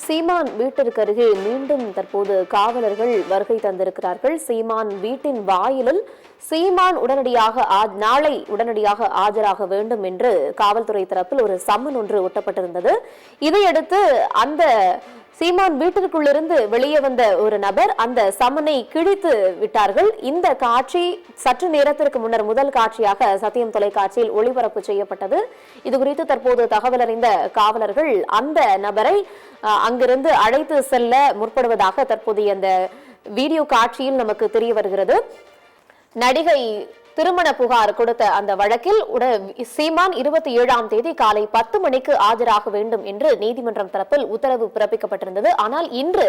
சீமான் வீட்டிற்கு அருகே மீண்டும் தற்போது காவலர்கள் வருகை தந்திருக்கிறார்கள். சீமான் வீட்டின் வாயிலில் சீமான் நாளை உடனடியாக ஆஜராக வேண்டும் என்று காவல்துறை தரப்பில் ஒரு சம்மன் ஒன்று ஒட்டப்பட்டிருந்தது. இதையடுத்து அந்த சீமான் வீட்டிற்குள்ளிருந்து வெளியே வந்த ஒரு நபர் அந்த சம்மனை கிழித்து விட்டார்கள். இந்த காட்சி சற்று நேரத்திற்கு முன்னர் முதல் காட்சியாக சத்தியம் தொலைக்காட்சியில் ஒளிபரப்பு செய்யப்பட்டது. இதுகுறித்து தற்போது தகவல் அறிந்த காவலர்கள் அந்த நபரை அங்கிருந்து அழைத்து செல்ல முற்படுவதாக தற்போதைய அந்த வீடியோ காட்சியில் நமக்கு தெரிய வருகிறது. நடிகை திருமண புகார் கொடுத்த அந்த வழக்கில் சீமான் 27ஆம் தேதி காலை 10 மணிக்கு ஆஜராக வேண்டும் என்று நீதிமன்றம் தரப்பில் உத்தரவு பிறப்பிக்கப்பட்டிருந்தது. ஆனால் இன்று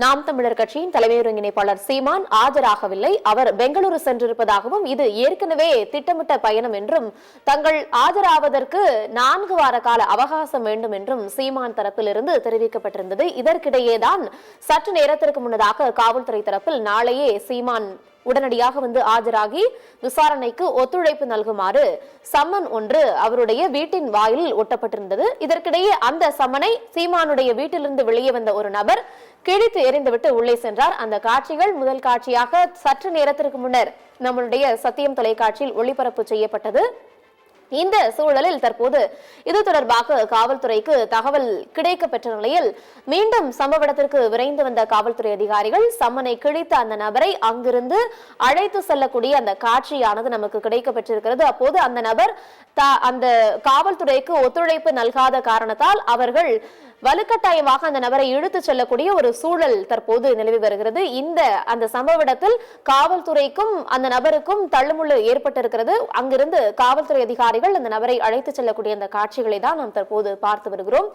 நாம் தமிழர் கட்சியின் தலைமை ஒருங்கிணைப்பாளர் சீமான் ஆஜராகவில்லை. அவர் பெங்களூரு சென்றிருப்பதாகவும் இது ஏற்கனவே திட்டமிட்ட பயணம் என்றும் தங்கள் ஆஜராவதற்கு 4 வார கால அவகாசம் வேண்டும் என்றும் சீமான் தரப்பிலிருந்து தெரிவிக்கப்பட்டிருந்தது. இதற்கிடையேதான் சற்று நேரத்திற்கு முன்னதாக காவல்துறை தரப்பில் நாளையே சீமான் உடனடியாக ஆஜராகி விசாரணைக்கு ஒத்துழைப்பு நல்குமாறு சம்மன் ஒன்று அவருடைய வீட்டின் வாயிலில் ஒட்டப்பட்டிருந்தது. இதற்கிடையே அந்த சம்மனை சீமானுடைய வீட்டிலிருந்து வெளியே வந்த ஒரு நபர் கிழித்து எறிந்துவிட்டு உள்ளே சென்றார். அந்த காட்சிகள் முதல் காட்சியாக சற்று நேரத்திற்கு முன்னர் நம்மளுடைய சத்தியம் தொலைக்காட்சியில் ஒளிபரப்பு செய்யப்பட்டது. இந்த சூழலில் தற்போது இது தொடர்பாக காவல்துறைக்கு தகவல் கிடைக்கப்பெற்ற நிலையில் மீண்டும் சம்பவ இடத்திற்கு விரைந்து வந்த காவல்துறை அதிகாரிகள் சம்மனை கிழித்த அந்த நபரை அங்கிருந்து அழைத்து செல்லக்கூடிய அந்த காட்சியானது நமக்கு கிடைக்கப்பெற்றிருக்கிறது. அப்போது அந்த நபர் அந்த காவல்துறைக்கு ஒத்துழைப்பு நல்காத காரணத்தால் அவர்கள் வலுக்கட்டாயமாக அந்த நபரை இழுத்து செல்லக்கூடிய ஒரு சூழல் தற்போது நிலவி வருகிறது. அந்த சம்பவ இடத்தில் காவல்துறைக்கும் அந்த நபருக்கும் தள்ளுமுள்ளு ஏற்பட்டிருக்கிறது. அங்கிருந்து காவல்துறை அதிகாரிகள் அந்த நபரை அழைத்து செல்லக்கூடிய அந்த காட்சிகளை தான் நாம் தற்போது பார்த்து வருகிறோம்.